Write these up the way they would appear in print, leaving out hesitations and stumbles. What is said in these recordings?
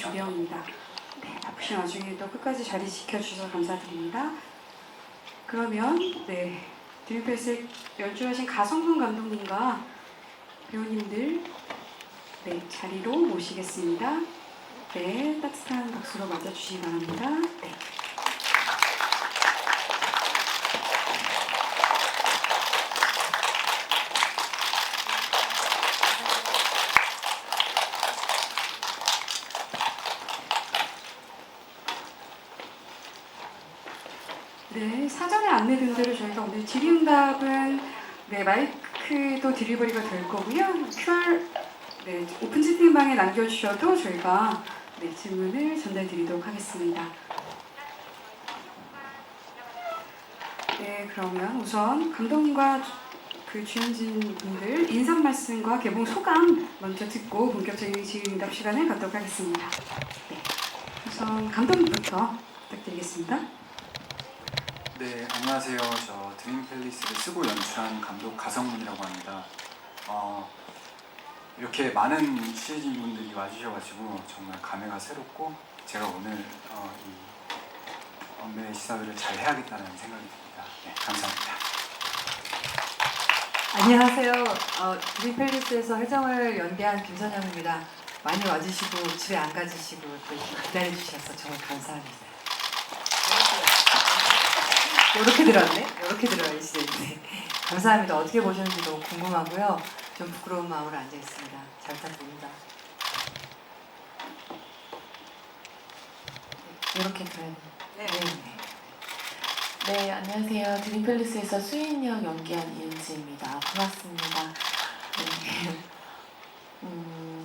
조병입니다. 네, 바쁘신 와중에도 끝까지 자리 지켜주셔서 감사드립니다. 그러면 드림패스 연주하신 가성훈 감독님과 배우님들 자리로 모시겠습니다. 네, 따뜻한 박수로 맞아주시기 바랍니다. 네. 네, 사전에 안내된 대로 저희가 오늘 질의응답은 마이크도 딜리버리가 될 거고요. QR 오픈 채팅방에 남겨주셔도 저희가 질문을 전달드리도록 하겠습니다. 네, 그러면 우선 감독님과 그 주연진 분들 인사 말씀과 개봉 소감 먼저 듣고 본격적인 질의응답 시간을 갖도록 하겠습니다. 네, 우선 감독님부터 부탁드리겠습니다. 네, 안녕하세요. 저 드림팰리스를 쓰고 연출한 감독 가성문이라고 합니다. 이렇게 많은 취재진분들이 와주셔가지고 정말 감회가 새롭고 제가 오늘 이 언매 시사회를 잘 해야겠다는 생각이 듭니다. 네, 감사합니다. 안녕하세요. 드림팰리스에서 해정을 연기한 김선영입니다. 많이 와주시고 집에 안 가주시고 또 기다려주셔서 정말 감사합니다. 이렇게 들었네? 이렇게 들어야지. 네. 감사합니다. 어떻게 보셨는지 너무 궁금하고요. 좀 부끄러운 마음으로 앉아있습니다. 잘 부탁드립니다. 이렇게 들어야 돼요. 네, 안녕하세요. 드림팰리스에서 수인역 연기한 이은지입니다. 반갑습니다. 네.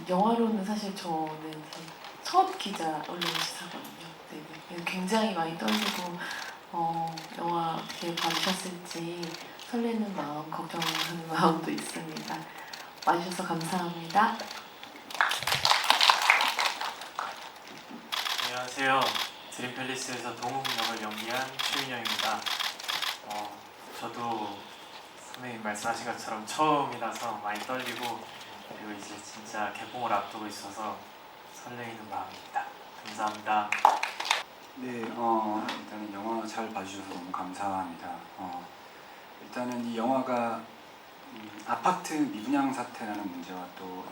영화로는 사실 저는 첫 기자 언론 기사거든요. 네, 굉장히 많이 떨리고 영화 어떻게 봐주셨을지 설레는 마음, 걱정하는 마음도 있습니다. 와주셔서 감사합니다. 안녕하세요. 드림팰리스에서 동욱 역을 연기한 최윤영입니다. 저도 선배님 말씀하신 것처럼 처음이라서 많이 떨리고 그리고 이제 진짜 개봉을 앞두고 있어서 설레이는 마음입니다. 감사합니다. 네, 일단은 영화 잘 봐주셔서 너무 감사합니다. 일단은 이 영화가 아파트 미분양 사태라는 문제와 또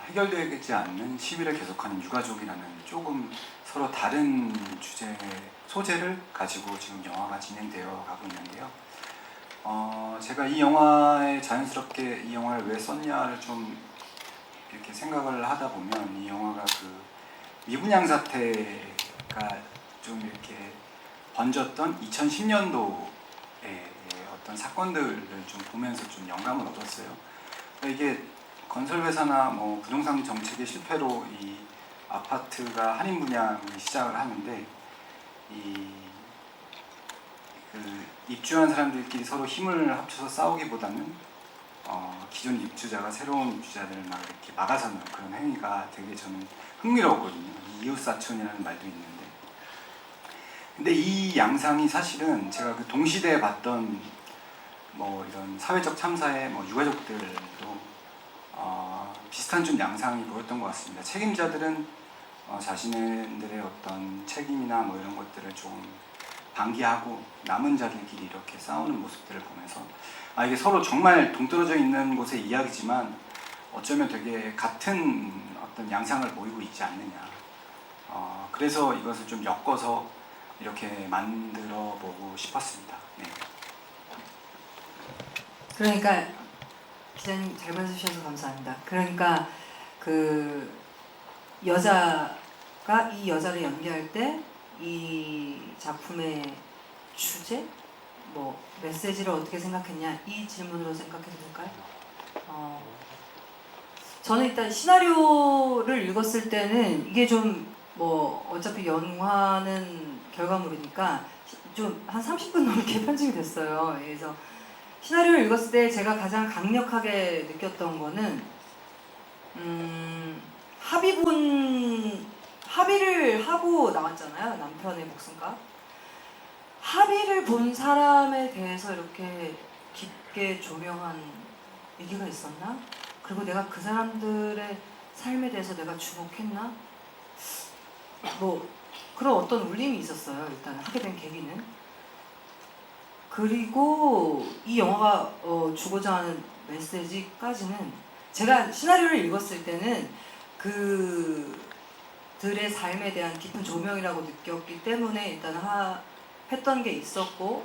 해결되지 않는 시위를 계속하는 유가족이라는 조금 서로 다른 소재를 가지고 지금 영화가 진행되어 가고 있는데요. 제가 이 영화에 자연스럽게 이 영화를 왜 썼냐를 좀 이렇게 생각을 하다 보면 이 영화가 그 미분양 사태가 좀 이렇게 번졌던 2010년도의 어떤 사건들을 좀 보면서 좀 영감을 얻었어요. 그러니까 이게 건설회사나 뭐 부동산 정책의 실패로 이 아파트가 할인 분양을 시작을 하는데 그 입주한 사람들끼리 서로 힘을 합쳐서 싸우기보다는 기존 입주자가 새로운 입주자들을 막 이렇게 막아서는 그런 행위가 되게 저는 흥미로웠거든요. 이웃사촌이라는 말도 있는데, 근데 이 양상이 사실은 제가 그 동시대에 봤던 뭐 이런 사회적 참사의 뭐 유가족들도 비슷한 좀 양상이 보였던 것 같습니다. 책임자들은 자신들의 어떤 책임이나 뭐 이런 것들을 좀 방기하고 남은 자들끼리 이렇게 싸우는 모습들을 보면서 이게 서로 정말 동떨어져 있는 곳의 이야기지만 어쩌면 되게 같은 어떤 양상을 보이고 있지 않느냐. 그래서 이것을 좀 엮어서 이렇게 만들어 보고 싶었습니다. 네. 그러니까 기자님 잘 봐주셔서 감사합니다. 그러니까 그 여자가 이 여자를 연기할 때 이 작품의 주제, 뭐 메시지를 어떻게 생각했냐 이 질문으로 생각해도 될까요? 저는 일단 시나리오를 읽었을 때는 이게 좀 뭐 어차피 영화는 결과물이니까 좀 한 30분 넘게 편집이 됐어요. 그래서 시나리오를 읽었을 때 제가 가장 강력하게 느꼈던 거는 합의를 하고 나왔잖아요. 남편의 목숨과 합의를 본 사람에 대해서 이렇게 깊게 조명한 얘기가 있었나? 그리고 내가 그 사람들의 삶에 대해서 내가 주목했나? 뭐 그런 어떤 울림이 있었어요. 일단 하게 된 계기는. 그리고 이 영화가 주고자 하는 메시지까지는 제가 시나리오를 읽었을 때는 그들의 삶에 대한 깊은 조명이라고 느꼈기 때문에 일단 했던 게 있었고,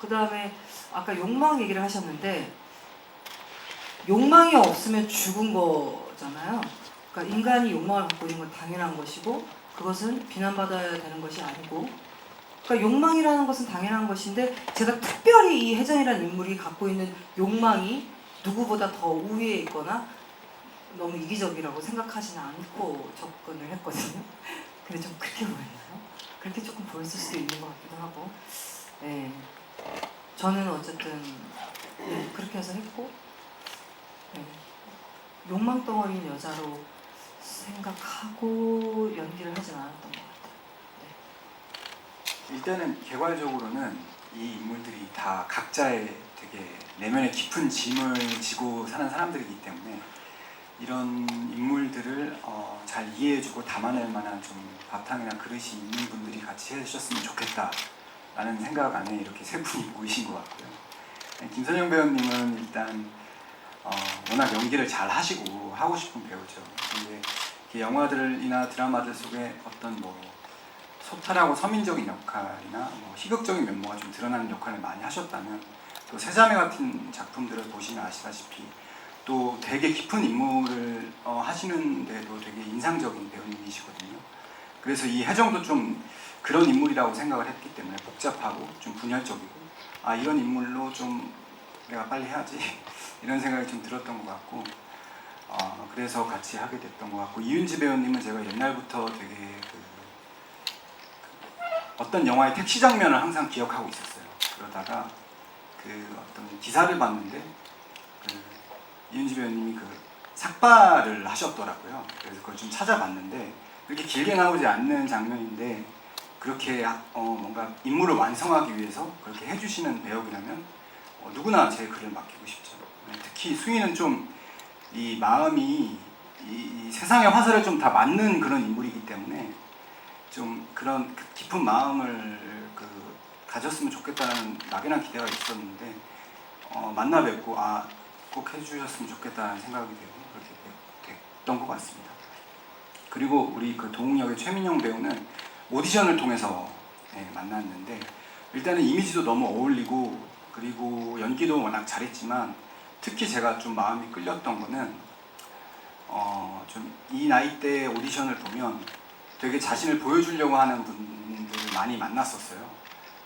그 다음에 아까 욕망 얘기를 하셨는데 욕망이 없으면 죽은 거잖아요. 그러니까 인간이 욕망을 갖고 있는 건 당연한 것이고 그것은 비난받아야 되는 것이 아니고, 그러니까 욕망이라는 것은 당연한 것인데 제가 특별히 이 혜정이라는 인물이 갖고 있는 욕망이 누구보다 더 우위에 있거나 너무 이기적이라고 생각하지는 않고 접근을 했거든요. 근데 좀 그렇게 보였나요? 그렇게 조금 보였을 수도 있는 것 같기도 하고, 네. 저는 어쨌든 네, 그렇게 해서 했고, 네. 욕망 덩어리인 여자로 생각하고 연기를 하진 않았던 것 같아요. 일단은 개괄적으로는 이 인물들이 다 각자의 되게 내면의 깊은 짐을 지고 사는 사람들이기 때문에 이런 인물들을 잘 이해해주고 담아낼 만한 좀 바탕이나 그릇이 있는 분들이 같이 해주셨으면 좋겠다라는 생각 안에 이렇게 세 분이 모이신 것 같고요. 김선영 배우님은 일단 워낙 연기를 잘 하시고 하고 싶은 배우죠. 근데 영화들이나 드라마들 속에 어떤 뭐 소탈하고 서민적인 역할이나 뭐 희극적인 면모가 좀 드러나는 역할을 많이 하셨다면, 또 세자매 같은 작품들을 보시면 아시다시피 또 되게 깊은 인물을 하시는데도 되게 인상적인 배우님이시거든요. 그래서 이 혜정도 좀 그런 인물이라고 생각을 했기 때문에 복잡하고 좀 분열적이고, 아 이런 인물로 좀 내가 빨리 해야지 이런 생각이 좀 들었던 것 같고, 그래서 같이 하게 됐던 것 같고, 이윤지 배우님은 제가 옛날부터 되게 어떤 영화의 택시 장면을 항상 기억하고 있었어요. 그러다가 어떤 기사를 봤는데 이윤지 배우님이 삭발을 하셨더라고요. 그래서 그걸 좀 찾아봤는데 그렇게 길게 나오지 않는 장면인데 그렇게 뭔가 인물을 완성하기 위해서 그렇게 해주시는 배역이라면 누구나 제 글을 맡기고 싶죠. 특히 수희는 좀 이 마음이 이 세상의 화살을 좀 다 맞는 그런 인물이기 때문에 좀 그런 깊은 마음을 가졌으면 좋겠다는 막연한 기대가 있었는데 만나 뵙고 꼭 해주셨으면 좋겠다는 생각이 되고 그렇게 됐던 것 같습니다. 그리고 우리 도웅 역의 최민영 배우는 오디션을 통해서 만났는데, 일단은 이미지도 너무 어울리고 그리고 연기도 워낙 잘했지만 특히 제가 좀 마음이 끌렸던 거는 좀 이 나이대 오디션을 보면 되게 자신을 보여주려고 하는 분들을 많이 만났었어요.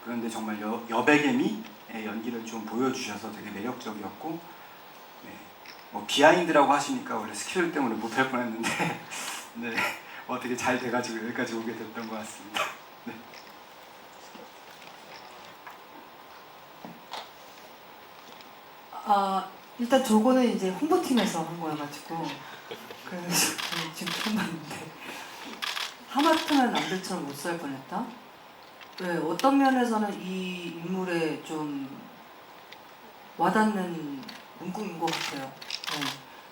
그런데 정말 여백의미의 연기를 좀 보여주셔서 되게 매력적이었고, 네. 뭐 비하인드라고 하시니까 원래 스케줄 때문에 못할 뻔했는데 네. 되게 잘 돼가지고 여기까지 오게 됐던 것 같습니다. 네. 일단 저거는 이제 홍보팀에서 한 거여가지고 그래서 지금 처음 봤는데, 하마터면 남들처럼 못 살 뻔했다? 네, 어떤 면에서는 이 인물에 좀 와닿는 문구인 것 같아요. 네,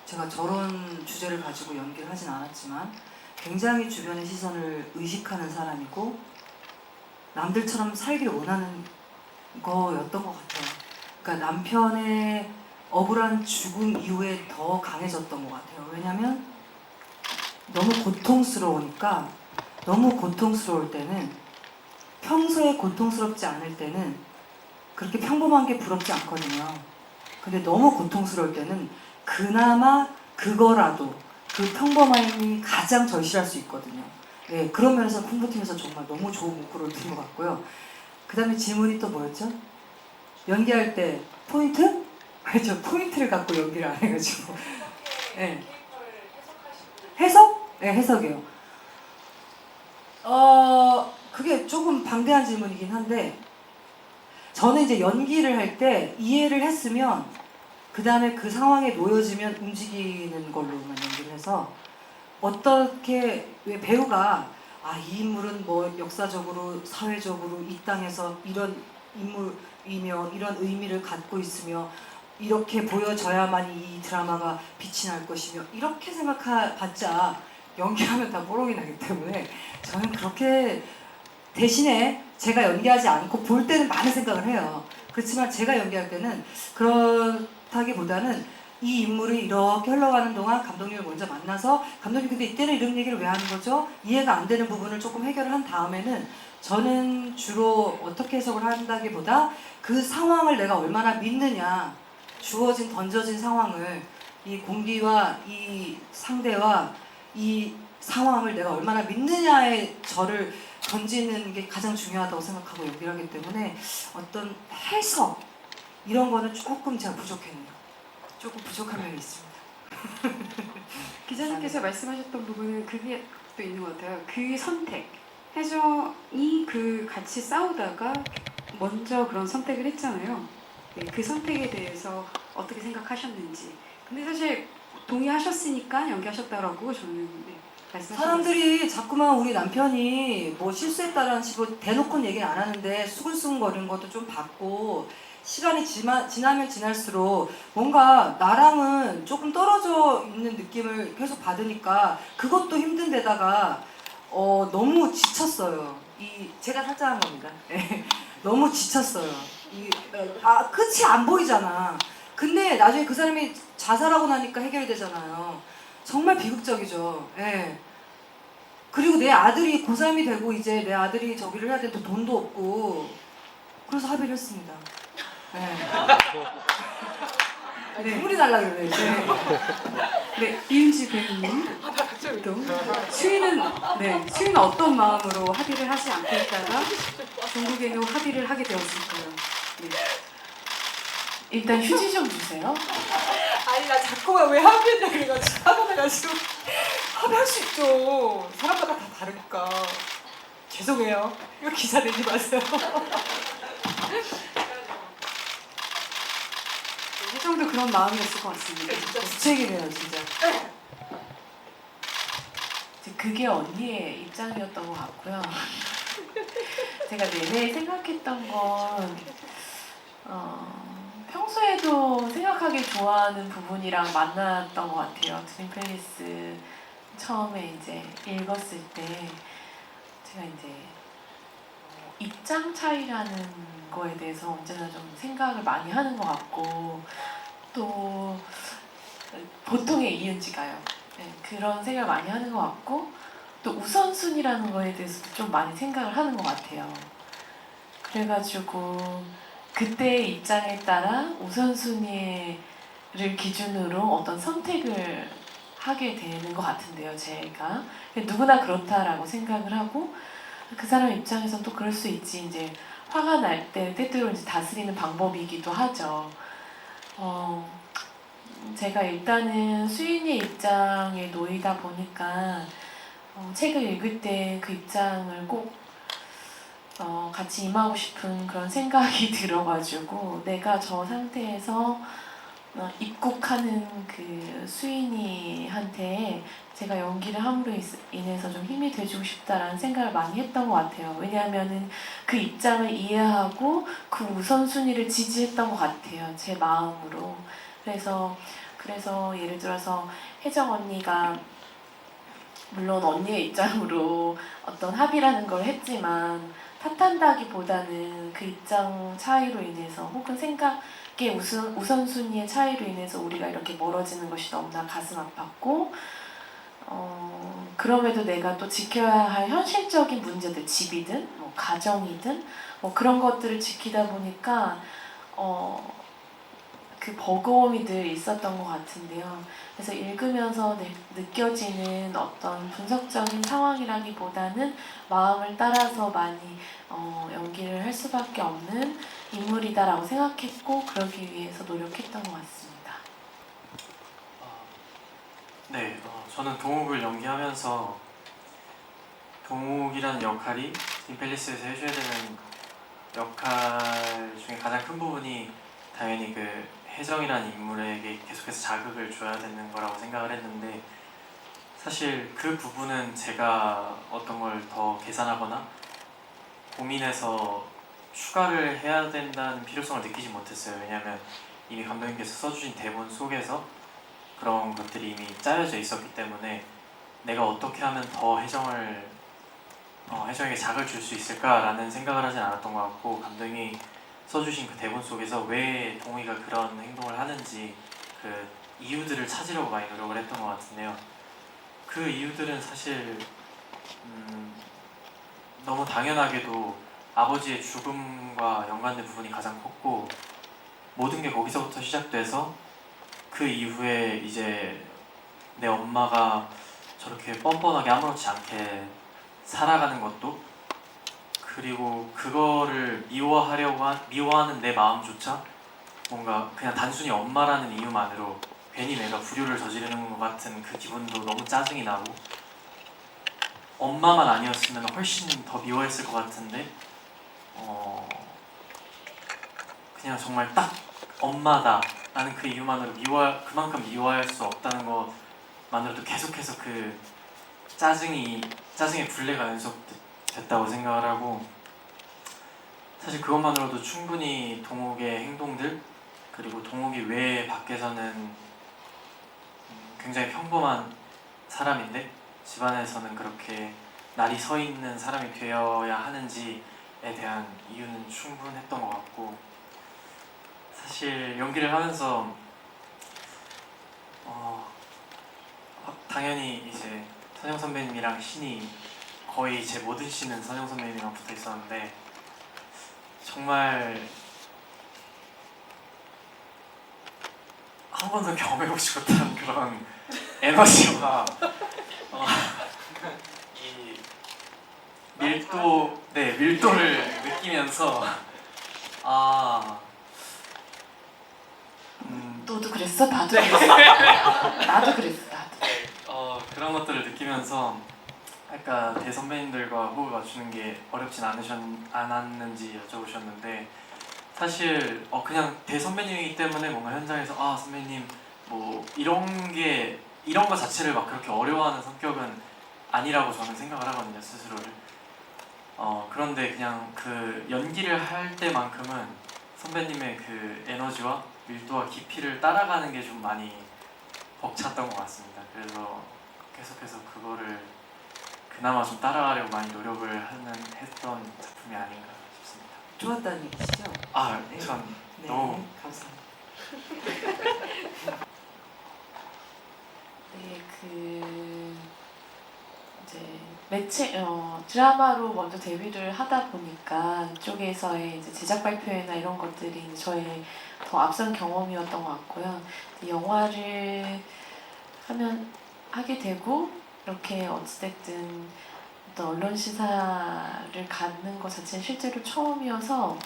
제가 저런 주제를 가지고 연기를 하진 않았지만 굉장히 주변의 시선을 의식하는 사람이고 남들처럼 살기를 원하는 거였던 것 같아요. 그러니까 남편의 억울한 죽음 이후에 더 강해졌던 것 같아요. 왜냐면 너무 고통스러우니까, 너무 고통스러울 때는, 평소에 고통스럽지 않을 때는 그렇게 평범한 게 부럽지 않거든요. 근데 너무 고통스러울 때는 그나마 그거라도, 그 평범함이 가장 절실할 수 있거든요. 네, 그런 면에서 홍보팀에서 정말 너무 좋은 문구를 든 것 같고요. 그 다음에 질문이 또 뭐였죠? 연기할 때 포인트? 저 포인트를 갖고 연기를 안 해가지고. 네. 해석? 네, 해석이요. 그게 조금 방대한 질문이긴 한데, 저는 이제 연기를 할 때 이해를 했으면 그 다음에 그 상황에 놓여지면 움직이는 걸로만 연기를 해서, 어떻게 왜 배우가 이 인물은 뭐 역사적으로 사회적으로 이 땅에서 이런 인물이며 이런 의미를 갖고 있으며 이렇게 보여져야만 이 드라마가 빛이 날 것이며 이렇게 생각해봤자 연기하면 다 뽀록이 나기 때문에 저는 그렇게 대신에 제가 연기하지 않고 볼 때는 많은 생각을 해요. 그렇지만 제가 연기할 때는 그렇다기보다는 이 인물이 이렇게 흘러가는 동안 감독님을 먼저 만나서 감독님 근데 이때는 이런 얘기를 왜 하는 거죠? 이해가 안 되는 부분을 조금 해결을 한 다음에는 저는 주로 어떻게 해석을 한다기보다 그 상황을 내가 얼마나 믿느냐, 주어진 던져진 상황을 이 공기와 이 상대와 이 상황을 내가 얼마나 믿느냐에 저를 던지는 게 가장 중요하다고 생각하고 연기를 하기 때문에 어떤 해석 이런 거는 조금 제가 부족했네요. 조금 부족한 면이 있습니다. 기자님께서 말씀하셨던 부분은 그게 또 있는 것 같아요. 그 선택. 혜정이 그 같이 싸우다가 먼저 그런 선택을 했잖아요. 네, 그 선택에 대해서 어떻게 생각하셨는지. 근데 사실 동의하셨으니까 연기하셨다라고 저는 네, 말씀하셨어요. 사람들이 자꾸만 우리 남편이 뭐 실수했다라는 식으로 대놓고는 얘기는 안 하는데 수근수근거리는 것도 좀 봤고 시간이 지나면 지날수록 뭔가 나랑은 조금 떨어져 있는 느낌을 계속 받으니까 그것도 힘든 데다가 너무 지쳤어요. 제가 살짝한 겁니다. 너무 지쳤어요. 끝이 안 보이잖아. 근데 나중에 그 사람이 자살하고 나니까 해결이 되잖아요. 정말 비극적이죠. 예. 그리고 내 아들이 고3이 되고 이제 내 아들이 저기를 해야 되는데 돈도 없고 그래서 합의를 했습니다. 네. 눈물이 날라 그러네. 네, 이은지 배우님. 또 수희는 어떤 마음으로 합의를 하지 않고 있다가 종국에는 합의를 하게 되었을까요? 네. 일단 휴지 좀 주세요. 아니 나 자꾸만 왜 합의했냐 그래가지고 화가 합의할 수 있죠. 사람마다 다 다르니까. 죄송해요. 이거 기사 내지 마세요. 혜정도 그런 마음이었을 것 같습니다. 부책이네요 진짜. 그게 언니의 입장이었던 것 같고요. 제가 내내 생각했던 건 평소에도 생각하기 좋아하는 부분이랑 만났던 것 같아요. 드림 팰리스 처음에 이제 읽었을 때 제가 이제 입장 차이라는 거에 대해서 언제나 좀 생각을 많이 하는 것 같고 또 보통의 이은지가요. 네, 그런 생각을 많이 하는 것 같고 또 우선순위라는 거에 대해서도 좀 많이 생각을 하는 것 같아요. 그래가지고 그때의 입장에 따라 우선순위를 기준으로 어떤 선택을 하게 되는 것 같은데요, 제가. 누구나 그렇다라고 생각을 하고 그 사람 입장에서 또 그럴 수 있지. 이제 화가 날 때 때때로 이제 다스리는 방법이기도 하죠. 제가 일단은 수인의 입장에 놓이다 보니까 책을 읽을 때 그 입장을 꼭 같이 임하고 싶은 그런 생각이 들어가지고 내가 저 상태에서 입국하는 그 수인이한테 제가 연기를 함으로 인해서 좀 힘이 돼주고 싶다라는 생각을 많이 했던 것 같아요. 왜냐하면은 그 입장을 이해하고 그 우선순위를 지지했던 것 같아요. 제 마음으로. 그래서 예를 들어서 혜정 언니가 물론 언니의 입장으로 어떤 합의라는 걸 했지만 탓한다기보다는 그 입장 차이로 인해서 혹은 생각의 우선순위의 차이로 인해서 우리가 이렇게 멀어지는 것이 너무나 가슴 아팠고 그럼에도 내가 또 지켜야 할 현실적인 문제들, 집이든 뭐 가정이든 뭐 그런 것들을 지키다 보니까 그 버거움이 늘 있었던 것 같은데요. 그래서 읽으면서 느껴지는 어떤 분석적인 상황이라기보다는 마음을 따라서 많이 연기를 할 수밖에 없는 인물이다라고 생각했고 그러기 위해서 노력했던 것 같습니다. 네, 저는 동욱을 연기하면서 동욱이라는 역할이 드림 팰리스에서 해줘야 되는 역할 중에 가장 큰 부분이 당연히 그 혜정이라는 인물에게 계속해서 자극을 줘야 되는 거라고 생각을 했는데 사실 그 부분은 제가 어떤 걸 더 계산하거나 고민해서 추가를 해야 된다는 필요성을 느끼지 못했어요. 왜냐하면 이미 감독님께서 써주신 대본 속에서 그런 것들이 이미 짜여져 있었기 때문에 내가 어떻게 하면 더 혜정에게 작을 줄 수 있을까라는 생각을 하진 않았던 것 같고, 감독이 써주신 그 대본 속에서 왜 동욱이가 그런 행동을 하는지 그 이유들을 찾으려고 많이 노력을 했던 것 같은데요. 그 이유들은 사실 너무 당연하게도 아버지의 죽음과 연관된 부분이 가장 컸고, 모든 게 거기서부터 시작돼서 그 이후에 이제 내 엄마가 저렇게 뻔뻔하게 아무렇지 않게 살아가는 것도, 그리고 그거를 미워하는 내 마음조차 뭔가 그냥 단순히 엄마라는 이유만으로 괜히 내가 불효를 저지르는 것 같은 그 기분도 너무 짜증이 나고, 엄마만 아니었으면 훨씬 더 미워했을 것 같은데 그냥 정말 딱 엄마다 라는 그 이유만으로 그만큼 미워할 수 없다는 것만으로도 계속해서 그 짜증의 분레가 연속됐다고 생각을 하고, 사실 그것만으로도 충분히 동욱의 행동들, 그리고 동욱이 왜 밖에서는 굉장히 평범한 사람인데 집안에서는 그렇게 날이 서 있는 사람이 되어야 하는지에 대한 이유는 충분했던 것 같고, 사실 연기를 하면서 당연히 이제 선영 선배님이랑 신이 거의 제 모든 씬은 선영 선배님이랑 붙어 있었는데, 정말 한 번도 경험해보고 싶었던 그런 에너지와 이 밀도를 느끼면서 너도 그랬어? 나도 그랬어. 나도 그랬어. 그런 것들을 느끼면서 아까 대선배님들과 호흡을 맞추는 게 어렵진 않았는지 여쭤보셨는데, 사실 그냥 대선배님이기 때문에 뭔가 현장에서 선배님 뭐 이런 거 자체를 막 그렇게 어려워하는 성격은 아니라고 저는 생각을 하거든요, 스스로를. 그런데 그냥 그 연기를 할 때만큼은 선배님의 그 에너지와 밀도와 깊이를 따라가는 게 좀 많이 벅찼던 것 같습니다. 그래서 계속해서 그거를 그나마 좀 따라가려고 많이 노력을 했던 작품이 아닌가 싶습니다. 좋았다는 얘기시죠? 네. 전 네, 너무 감사합니다. 네, 이제 드라마로 먼저 데뷔를 하다 보니까 이쪽에서의 이제 제작 발표회나 이런 것들이 이제 저의 더 앞선 경험이었던 것 같고요. 영화를 하게 되고 이렇게 어찌됐든 어떤 언론 시사를 갖는 것 자체는 실제로 처음이어서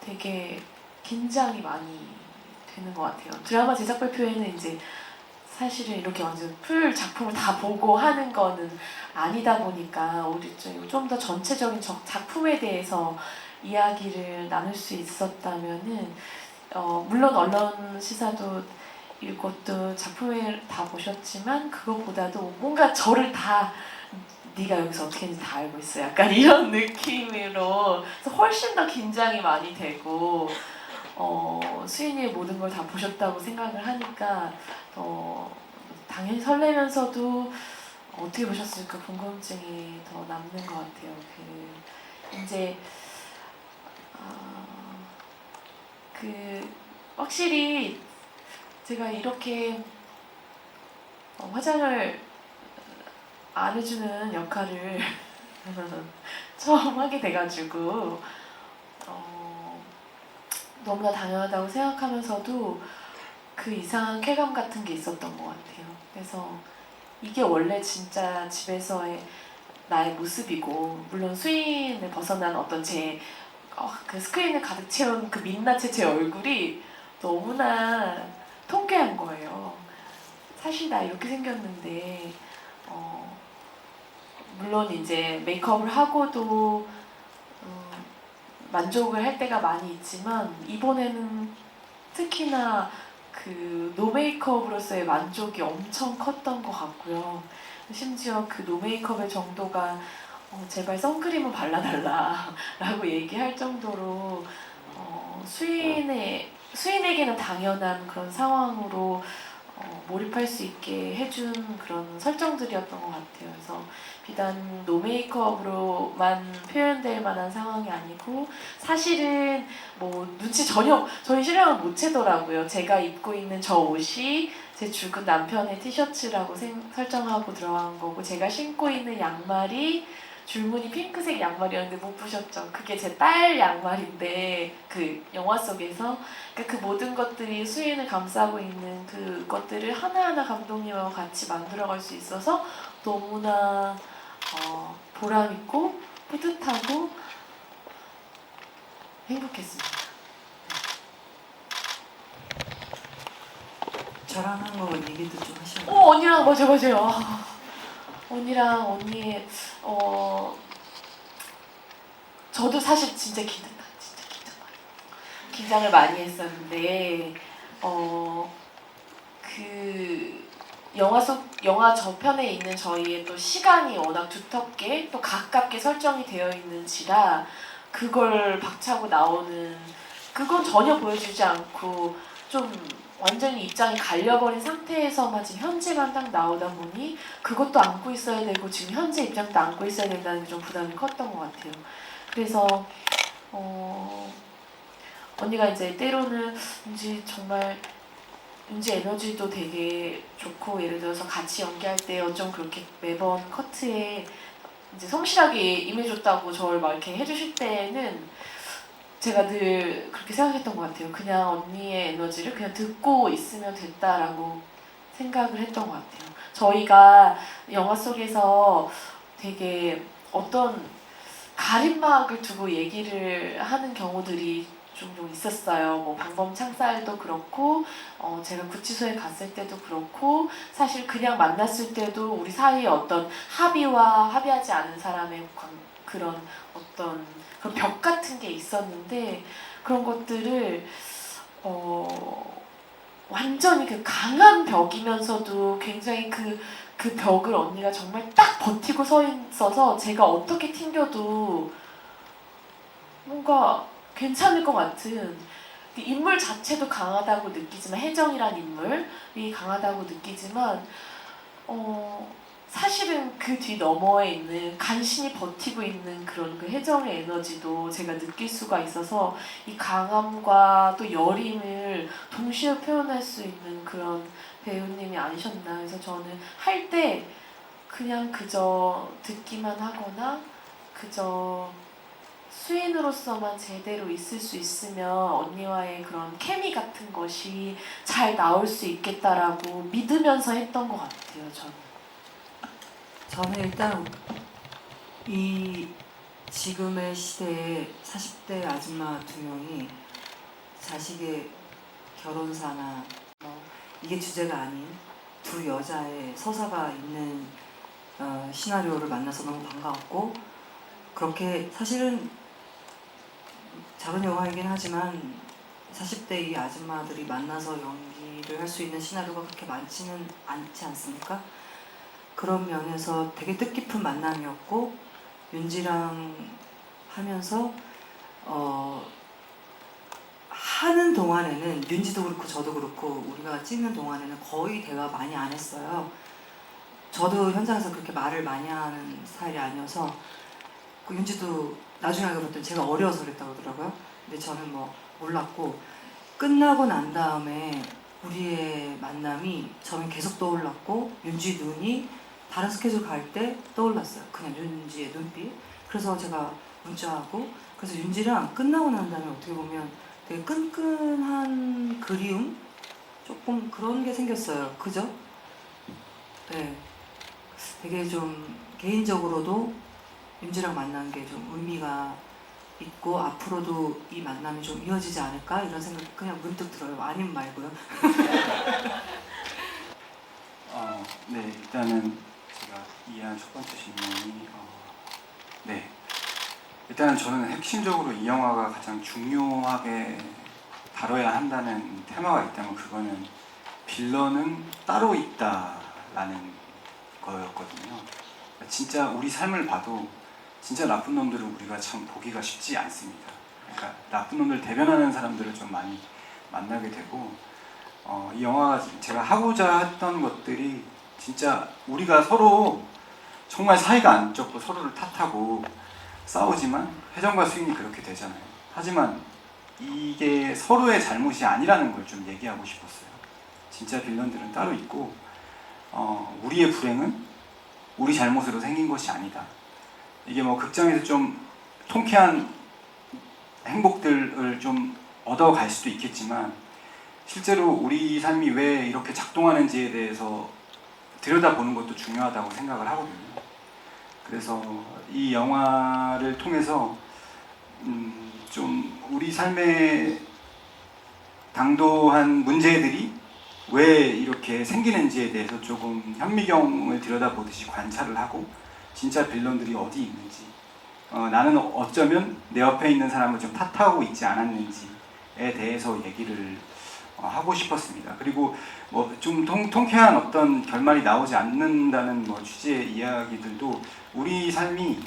되게 긴장이 많이 되는 것 같아요. 드라마 제작 발표회는 이제 사실은 이렇게 완전 풀 작품을 다 보고 하는 거는 아니다 보니까 우리 좀 더 전체적인 작품에 대해서 이야기를 나눌 수 있었다면은 물론 언론 시사도 이것도 작품을 다 보셨지만 그것보다도 뭔가 저를 다 네가 여기서 어떻게 했는지 다 알고 있어, 약간 이런 느낌으로 그래서 훨씬 더 긴장이 많이 되고 수인이의 모든 걸 다 보셨다고 생각을 하니까 당연히 설레면서도 어떻게 보셨을까 궁금증이 더 남는 것 같아요. 이제 확실히 제가 이렇게 화장을 안 해주는 역할을 처음 하게 돼가지고 너무나 당연하다고 생각하면서도 그 이상한 쾌감 같은 게 있었던 것 같아요. 그래서 이게 원래 진짜 집에서의 나의 모습이고, 물론 수인을 벗어난 어떤 그 스크린을 가득 채운 그 민낯의 제 얼굴이 너무나 통쾌한 거예요. 사실 나 이렇게 생겼는데 물론 이제 메이크업을 하고도 만족을 할 때가 많이 있지만 이번에는 특히나 그 노메이크업으로서의 만족이 엄청 컸던 것 같고요. 심지어 그 노메이크업의 정도가 제발 선크림은 발라달라 라고 얘기할 정도로 수인에게는 당연한 그런 상황으로 몰입할 수 있게 해준 그런 설정들이었던 것 같아요. 그래서 비단 노메이크업으로만 표현될 만한 상황이 아니고 사실은 뭐 눈치 전혀 저희 신랑은 못 채더라고요. 제가 입고 있는 저 옷이 제 죽은 남편의 티셔츠라고 설정하고 들어간 거고 제가 신고 있는 양말이 줄무늬 핑크색 양말이었는데 못 보셨죠? 그게 제 딸 양말인데 그 영화 속에서 그러니까 그 모든 것들이 수인을 감싸고 있는 그것들을 하나하나 감독님하고 같이 만들어갈 수 있어서 너무나 보람있고 뿌듯하고 행복했습니다. 저랑 한 거 얘기도 좀 하시죠. 언니랑 맞아요. 언니랑 언니의 저도 사실 진짜 긴장을 많이 했었는데 그 영화 저편에 있는 저희의 또 시간이 워낙 두텁게 또 가깝게 설정이 되어 있는지라 그걸 박차고 나오는 그건 전혀 보여주지 않고 좀 완전히 입장이 갈려버린 상태에서만 지금 현재만 딱 나오다 보니 그것도 안고 있어야 되고 지금 현재 입장도 안고 있어야 된다는 게 좀 부담이 컸던 것 같아요. 그래서 언니가 이제 때로는 정말 윤지 에너지도 되게 좋고 예를 들어서 같이 연기할 때 어쩜 그렇게 매번 커트에 이제 성실하게 임해줬다고 저를 막 이렇게 해주실 때는 제가 늘 그렇게 생각했던 것 같아요. 그냥 언니의 에너지를 그냥 듣고 있으면 됐다라고 생각을 했던 것 같아요. 저희가 영화 속에서 되게 어떤 가림막을 두고 얘기를 하는 경우들이 종종 있었어요. 뭐 방범창살도 그렇고 제가 구치소에 갔을 때도 그렇고 사실 그냥 만났을 때도 우리 사이에 어떤 합의와 합의하지 않은 사람의 그런 어떤 그런 벽 같은 게 있었는데 그런 것들을 완전히 그 강한 벽이면서도 굉장히 그 벽을 언니가 정말 딱 버티고 서 있어서 제가 어떻게 튕겨도 뭔가 괜찮을 것 같은 그 인물 자체도 강하다고 느끼지만 혜정이란 인물이 강하다고 느끼지만 사실은 그 뒤 너머에 있는 간신히 버티고 있는 그런 그 혜정의 에너지도 제가 느낄 수가 있어서 이 강함과 또 여림을 동시에 표현할 수 있는 그런 배우님이 아니셨나. 그래서 저는 할 때 그냥 그저 듣기만 하거나 그저 수인으로서만 제대로 있을 수 있으면 언니와의 그런 케미 같은 것이 잘 나올 수 있겠다라고 믿으면서 했던 것 같아요. 저는 일단 이 지금의 시대에 40대 아줌마 2명이 자식의 결혼사나 이게 주제가 아닌 두 여자의 서사가 있는 시나리오를 만나서 너무 반가웠고 그렇게 사실은 작은 영화이긴 하지만 40대 이 아줌마들이 만나서 연기를 할 수 있는 시나리오가 그렇게 많지는 않지 않습니까? 그런 면에서 되게 뜻깊은 만남이었고 윤지랑 하면서 하는 동안에는 윤지도 그렇고 저도 그렇고 우리가 찍는 동안에는 거의 대화 많이 안 했어요. 저도 현장에서 그렇게 말을 많이 하는 스타일이 아니어서 그 윤지도 나중에 알고 봤더니 제가 어려워서 그랬다고 그러더라고요. 근데 저는 뭐 몰랐고 끝나고 난 다음에 우리의 만남이 저는 계속 떠올랐고 윤지 눈이 다른 스케줄 갈 때 떠올랐어요. 그냥 윤지의 눈빛. 그래서 제가 문자하고 그래서 윤지랑 끝나고 난 다음에 어떻게 보면 되게 끈끈한 그리움? 조금 그런 게 생겼어요. 그죠? 네. 되게 좀 개인적으로도 윤지랑 만난 게 좀 의미가 있고 앞으로도 이 만남이 좀 이어지지 않을까 이런 생각이 그냥 문득 들어요. 아님 말고요. 네, 일단은 제가 이해한 첫 번째 질문이 네, 일단은 저는 핵심적으로 이 영화가 가장 중요하게 다뤄야 한다는 테마가 있다면 그거는 빌런은 따로 있다라는 거였거든요. 진짜 우리 삶을 봐도 진짜 나쁜 놈들을 우리가 참 보기가 쉽지 않습니다. 그러니까 나쁜 놈들 대변하는 사람들을 좀 많이 만나게 되고 이 영화가 제가 하고자 했던 것들이 진짜 우리가 서로 정말 사이가 안 좋고 서로를 탓하고 싸우지만 혜정과 수인이 그렇게 되잖아요. 하지만 이게 서로의 잘못이 아니라는 걸 좀 얘기하고 싶었어요. 진짜 빌런들은 따로 있고 우리의 불행은 우리 잘못으로 생긴 것이 아니다. 이게 뭐 극장에서 좀 통쾌한 행복들을 좀 얻어갈 수도 있겠지만 실제로 우리 삶이 왜 이렇게 작동하는지에 대해서 들여다보는 것도 중요하다고 생각을 하거든요. 그래서 이 영화를 통해서 좀 우리 삶에 당도한 문제들이 왜 이렇게 생기는지에 대해서 조금 현미경을 들여다보듯이 관찰을 하고 진짜 빌런들이 어디 있는지 나는 어쩌면 내 옆에 있는 사람을 좀 탓하고 있지 않았는지에 대해서 얘기를 하고 싶었습니다. 그리고 뭐 좀 통쾌한 어떤 결말이 나오지 않는다는 뭐 취지의 이야기들도 우리 삶이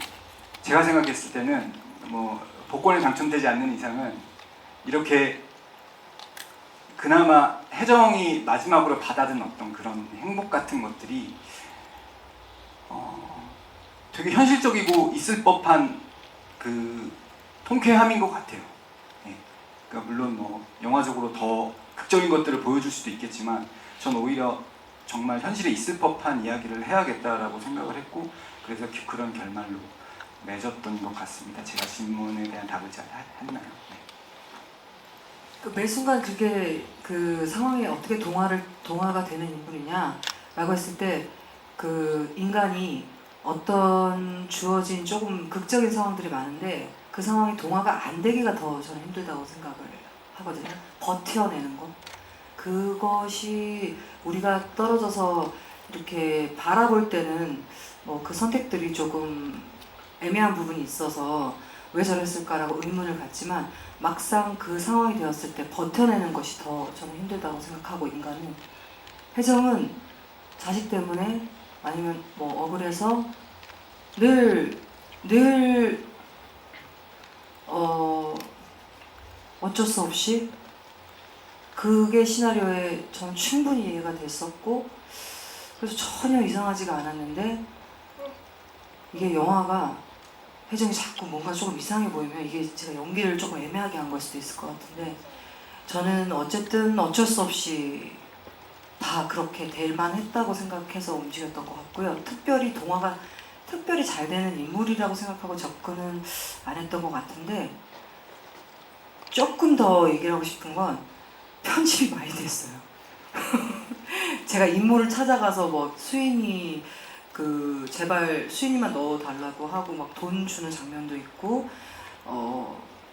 제가 생각했을 때는 뭐 복권에 당첨되지 않는 이상은 이렇게 그나마 혜정이 마지막으로 받아든 어떤 그런 행복 같은 것들이 되게 현실적이고 있을 법한 그 통쾌함인 것 같아요. 예. 그러니까 물론 뭐 영화적으로 더 극적인 것들을 보여줄 수도 있겠지만 전 오히려 정말 현실에 있을 법한 이야기를 해야겠다라고 생각을 했고 그래서 그런 결말로 맺었던 것 같습니다. 제가 질문에 대한 답을 잘 했나요? 네. 매 순간 그게 그 상황에 어떻게 동화가 되는 인물이냐라고 했을 때 그 인간이 어떤 주어진 조금 극적인 상황들이 많은데 그 상황이 동화가 안 되기가 더 저는 힘들다고 생각을 하거든요. 버텨내는 것. 그것이 우리가 떨어져서 이렇게 바라볼 때는 뭐 그 선택들이 조금 애매한 부분이 있어서 왜 저랬을까라고 의문을 갖지만 막상 그 상황이 되었을 때 버텨내는 것이 더 저는 힘들다고 생각하고 인간은 혜정은 자식 때문에 아니면 뭐 억울해서 늘 어쩔 수 없이 그게 시나리오에 전 충분히 이해가 됐었고 그래서 전혀 이상하지가 않았는데 이게 영화가 혜정이 자꾸 뭔가 조금 이상해 보이면 이게 제가 연기를 조금 애매하게 한 걸 수도 있을 것 같은데 저는 어쨌든 어쩔 수 없이 다 그렇게 될 만했다고 생각해서 움직였던 것 같고요. 특별히 동화가 특별히 잘 되는 인물이라고 생각하고 접근은 안 했던 것 같은데 조금 더 얘기를 하고 싶은 건 편집이 많이 됐어요. 제가 인물을 찾아가서 뭐 수인이 그 제발 수인이만 넣어달라고 하고 막 돈 주는 장면도 있고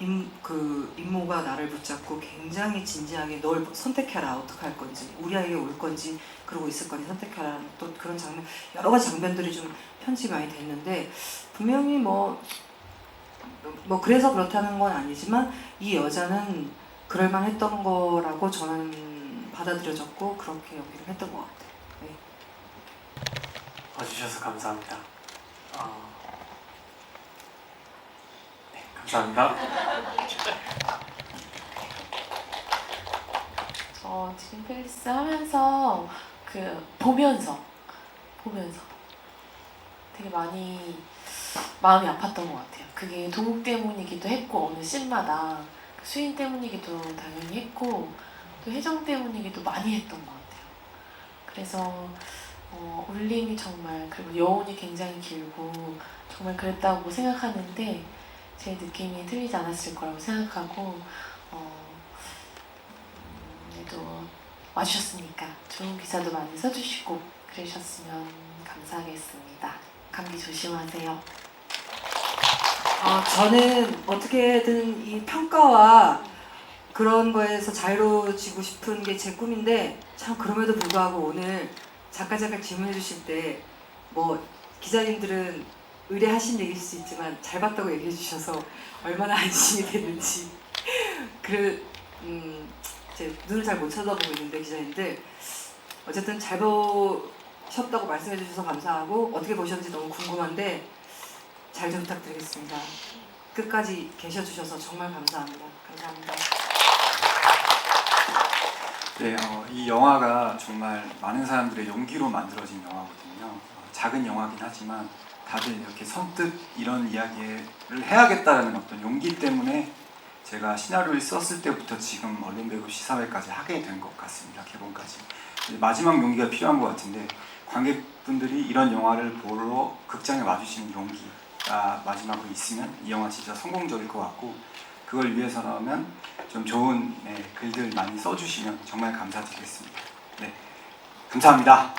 임모가 나를 붙잡고 굉장히 진지하게 널 선택해라 어떡할 건지 우리 아이에게 올 건지 그러고 있을 건지 선택해라 또 그런 장면 여러 가지 장면들이 좀 편집이 많이 됐는데 분명히 뭐 그래서 그렇다는 건 아니지만 이 여자는 그럴만 했던 거라고 저는 받아들여졌고 그렇게 연기를 했던 것 같아요. 네. 와주셔서 감사합니다. 네, 감사합니다. 저 지금 펠리스 하면서 보면서 되게 많이 마음이 아팠던 것 같아요. 그게 동욱 때문이기도 했고 어느 씬마다 수인 때문이기도 당연히 했고 또 혜정 때문이기도 많이 했던 것 같아요. 그래서 울림이 정말 그리고 여운이 굉장히 길고 정말 그랬다고 생각하는데 제 느낌이 틀리지 않았을 거라고 생각하고 또 와주셨으니까 좋은 기사도 많이 써주시고 그러셨으면 감사하겠습니다. 감기 조심하세요. 저는 어떻게든 이 평가와 그런 거에서 자유로워지고 싶은 게 제 꿈인데 참 그럼에도 불구하고 오늘 작가 질문해 주실 때 뭐 기자님들은 의뢰하신 얘기일 수 있지만 잘 봤다고 얘기해 주셔서 얼마나 안심이 됐는지 제 눈을 잘 못 쳐다보고 있는데 기자님들 어쨌든 잘 보셨다고 말씀해 주셔서 감사하고 어떻게 보셨는지 너무 궁금한데 잘 좀 부탁드리겠습니다. 끝까지 계셔주셔서 정말 감사합니다. 감사합니다. 네, 네, 이 영화가 정말 많은 사람들의 용기로 만들어진 영화거든요. 작은 영화긴 하지만 다들 이렇게 선뜻 이런 이야기를 해야겠다는 어떤 용기 때문에 제가 시나리오를 썼을 때부터 지금 얼른배구 시사회까지 하게 된 것 같습니다. 개봉까지. 마지막 용기가 필요한 것 같은데 관객분들이 이런 영화를 보러 극장에 와주시는 용기가 마지막으로 있으면 이 영화 진짜 성공적일 것 같고 그걸 위해서라면 좀 좋은 글들 많이 써주시면 정말 감사드리겠습니다. 네, 감사합니다.